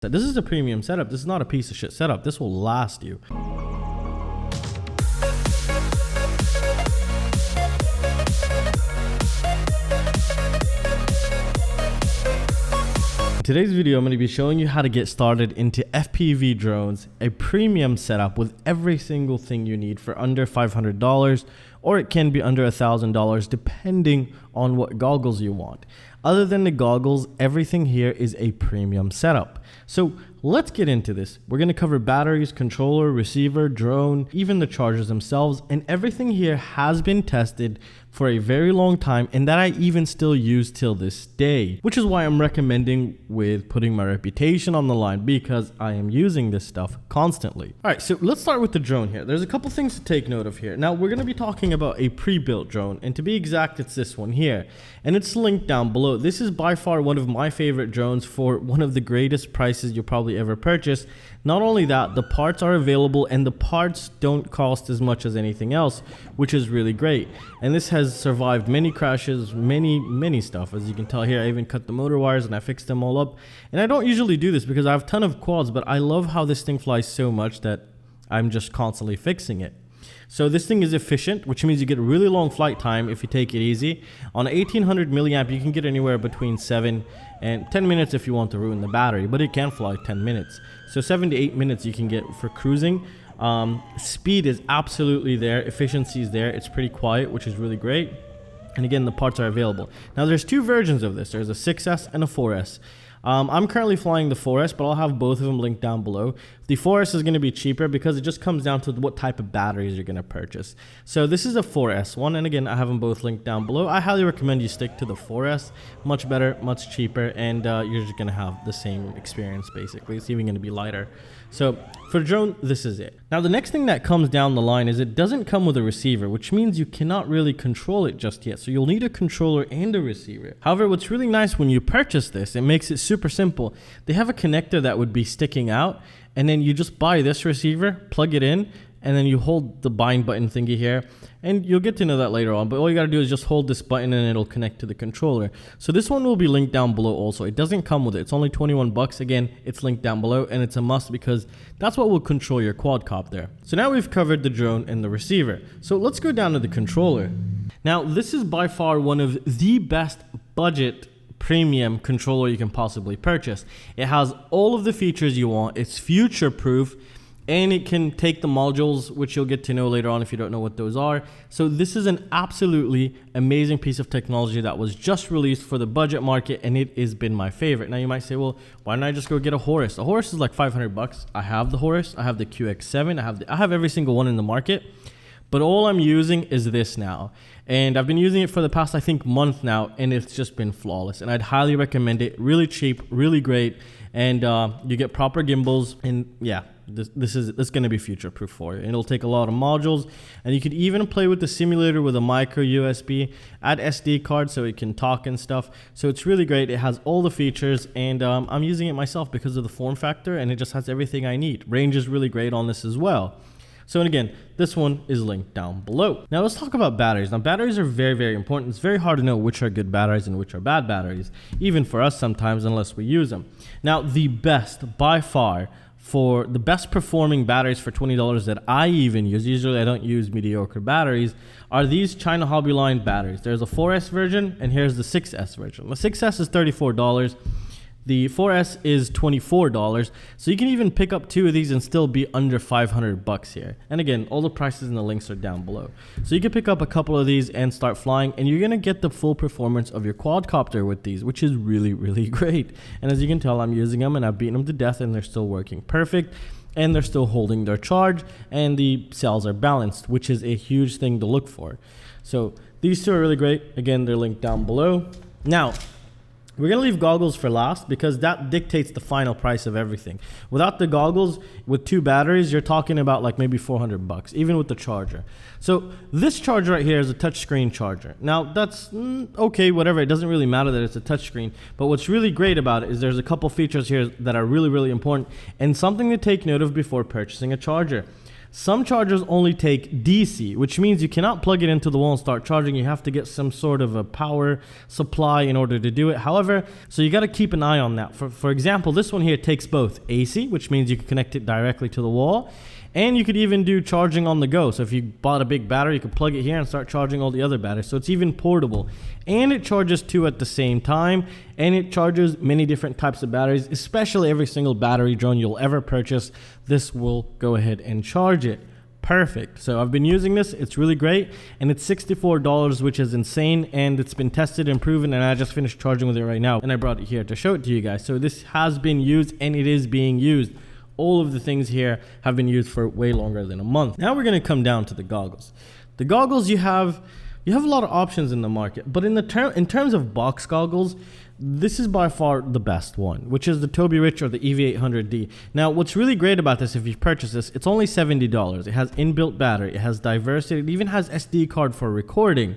This is a premium setup. This is not a piece of shit setup. This will last you. In today's video, I'm going to be showing you how to get started into FPV drones, a premium setup with every single thing you need for under $500, or it can be under $1,000 depending on what goggles you want. Other than the goggles, everything here is a premium setup. So let's get into this. We're going to cover batteries, controller, receiver, drone, even the chargers themselves, and everything here has been tested for a very long time and that I even still use till this day, which is why I'm recommending with putting my reputation on the line, because I am using this stuff constantly. All right, so let's start with the drone here. There's a couple things to take note of here. Now we're going to be talking about a pre-built drone, and to be exact, it's this one here, and it's linked down below. This is by far one of my favorite drones for one of the greatest prices you'll probably ever purchase. Not only that, the parts are available and the parts don't cost as much as anything else, which is really great. And this has survived many crashes, many stuff. As you can tell here, I even cut the motor wires and I fixed them all up. And I don't usually do this because I have a ton of quads, but I love how this thing flies so much that I'm just constantly fixing it. So this thing is efficient, which means you get a really long flight time if you take it easy. On 1800 milliamp, you can get anywhere between 7 and 10 minutes if you want to ruin the battery, but it can fly 10 minutes. So 7 to 8 minutes you can get for cruising. Speed is absolutely there. Efficiency is there. It's pretty quiet, which is really great. And again, the parts are available. Now there's two versions of this. There's a 6S and a 4S. I'm currently flying the 4S, but I'll have both of them linked down below. The 4S is going to be cheaper because it just comes down to what type of batteries you're going to purchase. So this is a 4S one, and again, I have them both linked down below. I highly recommend you stick to the 4S. Much better, much cheaper, and you're just going to have the same experience basically. It's even going to be lighter. So for the drone, this is it. Now the next thing that comes down the line is it doesn't come with a receiver, which means you cannot really control it just yet. So you'll need a controller and a receiver. However, what's really nice when you purchase this, it makes it super simple. They have a connector that would be sticking out, and then you just buy this receiver, plug it in, and then you hold the bind button thingy here, and you'll get to know that later on, but all you got to do is just hold this button and it'll connect to the controller. So this one will be linked down below also. It doesn't come with it. It's only 21 bucks. Again, it's linked down below, and it's a must because that's what will control your quadcopter. So now we've covered the drone and the receiver. So let's go down to the controller. Now this is by far one of the best budget premium controller you can possibly purchase. It has all of the features you want. It's future proof, and it can take the modules, which you'll get to know later on if you don't know what those are. So this is an absolutely amazing piece of technology that was just released for the budget market, and it has been my favorite. Now you might say, well, why don't I just go get a Horus? A Horus is like 500 bucks. I have the Horus, I have the QX7, I have every single one in the market. But all I'm using is this now. And I've been using it for the past, I think, month now, and it's just been flawless. And I'd highly recommend it. Really cheap, really great. And you get proper gimbals. And yeah, this is going to be future proof for you. And it'll take a lot of modules. And you could even play with the simulator with a micro USB, add SD card so it can talk and stuff. So it's really great. It has all the features, and I'm using it myself because of the form factor, and it just has everything I need. Range is really great on this as well. So, and again, this one is linked down below. Now let's talk about batteries. Now batteries are very, very important. It's very hard to know which are good batteries and which are bad batteries, even for us sometimes, unless we use them. Now the best by far for the best performing batteries for $20 that I even use, usually I don't use mediocre batteries, are these China Hobby Line batteries. There's a 4S version, and here's the 6S version. The 6S is $34. The 4S is $24, so you can even pick up two of these and still be under 500 bucks here. And again, all the prices and the links are down below. So you can pick up a couple of these and start flying, and you're going to get the full performance of your quadcopter with these, which is really, really great. And as you can tell, I'm using them, and I've beaten them to death, and they're still working perfect, and they're still holding their charge, and the cells are balanced, which is a huge thing to look for. So these two are really great. Again, they're linked down below. Now, we're going to leave goggles for last because that dictates the final price of everything. Without the goggles, with two batteries, you're talking about like maybe 400 bucks, even with the charger. So this charger right here is a touchscreen charger. Now that's okay, whatever. It doesn't really matter that it's a touchscreen. But what's really great about it is there's a couple features here that are really, really important and something to take note of before purchasing a charger. Some chargers only take DC, which means you cannot plug it into the wall and start charging. You have to get some sort of a power supply in order to do it. However, so you got to keep an eye on that. For example, this one here takes both AC, which means you can connect it directly to the wall, and you could even do charging on the go. So if you bought a big battery, you could plug it here and start charging all the other batteries. So it's even portable. And it charges two at the same time. And it charges many different types of batteries, especially every single battery drone you'll ever purchase. This will go ahead and charge it. Perfect. So I've been using this. It's really great. And it's $64, which is insane. And it's been tested and proven. And I just finished charging with it right now. And I brought it here to show it to you guys. So this has been used and it is being used. All of the things here have been used for way longer than a month. Now we're going to come down to the goggles. The goggles, you have a lot of options in the market, but in terms of box goggles, this is by far the best one, which is the Toby Rich or the EV800D. Now, what's really great about this, if you purchase this, it's only $70. It has inbuilt battery, it has diversity, it even has SD card for recording.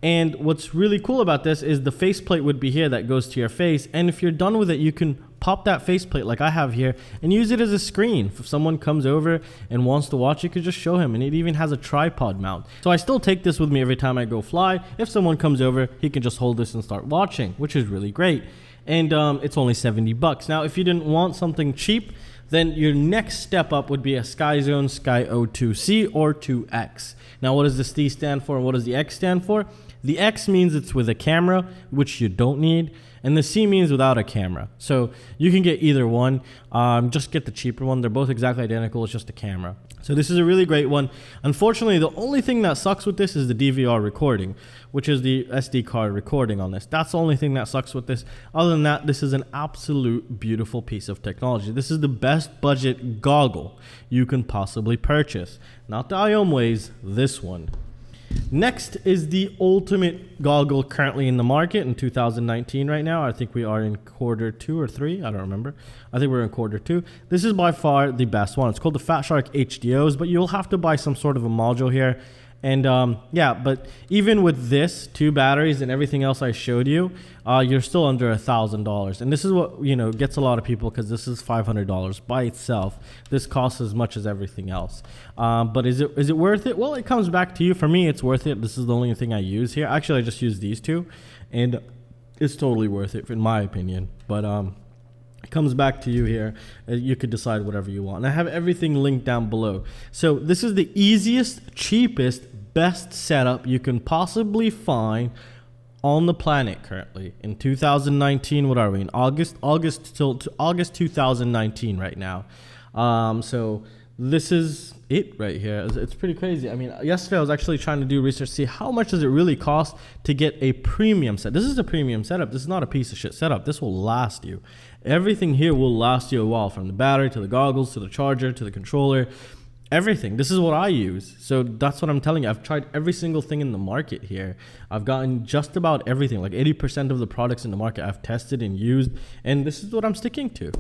And what's really cool about this is the faceplate would be here that goes to your face. And if you're done with it, you can pop that faceplate like I have here and use it as a screen. If someone comes over and wants to watch, you could just show him. And it even has a tripod mount. So I still take this with me every time I go fly. If someone comes over, he can just hold this and start watching, which is really great. And it's only $70. Now, if you didn't want something cheap, then your next step up would be a SkyZone Sky O2C or 2X. Now, what does the C stand for and what does the X stand for? The X means it's with a camera, which you don't need, and the C means without a camera. So you can get either one. Just get the cheaper one. They're both exactly identical. It's just a camera. So this is a really great one. Unfortunately, the only thing that sucks with this is the DVR recording, which is the SD card recording on this. That's the only thing that sucks with this. Other than that, this is an absolute beautiful piece of technology. This is the best budget goggle you can possibly purchase. Not the IOMWAYs, this one. Next is the ultimate goggle currently in the market in 2019 right now. I think we are in quarter 2 or 3. I don't remember. I think we're in quarter 2. This is by far the best one. It's called the Fat Shark HDOs, but you'll have to buy some sort of a module here. And yeah, but even with this, 2 batteries and everything else I showed you, you're still under $1,000. And this is what, you know, gets a lot of people, because this is $500 by itself. This costs as much as everything else. But is it worth it? Well, it comes back to you. For me, it's worth it. This is the only thing I use here. Actually, I just use these 2, and it's totally worth it in my opinion. But it comes back to you here. You could decide whatever you want. And I have everything linked down below. So this is the easiest, cheapest, best setup you can possibly find on the planet currently in 2019. What are we in? August till August 2019 right now. So this is it right here. It's pretty crazy. I mean, yesterday I was actually trying to do research, see how much does it really cost to get a premium set. This is a premium setup. This is not a piece of shit setup. This will last you. Everything here will last you a while, from the battery to the goggles to the charger to the controller. Everything. This is what I use. So that's what I'm telling you. I've tried every single thing in the market here. I've gotten just about everything. Like 80% of the products in the market I've tested and used, and this is what I'm sticking to.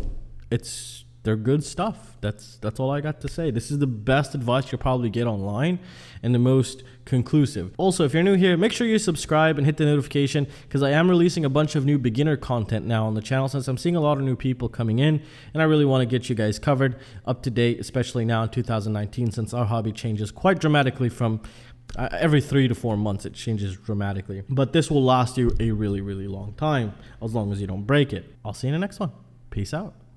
They're good stuff. That's all I got to say. This is the best advice you'll probably get online and the most conclusive. Also, if you're new here, make sure you subscribe and hit the notification, because I am releasing a bunch of new beginner content now on the channel, since I'm seeing a lot of new people coming in, and I really want to get you guys covered, up to date, especially now in 2019, since our hobby changes quite dramatically from every 3 to 4 months. It changes dramatically. But this will last you a really, really long time, as long as you don't break it. I'll see you in the next one. Peace out.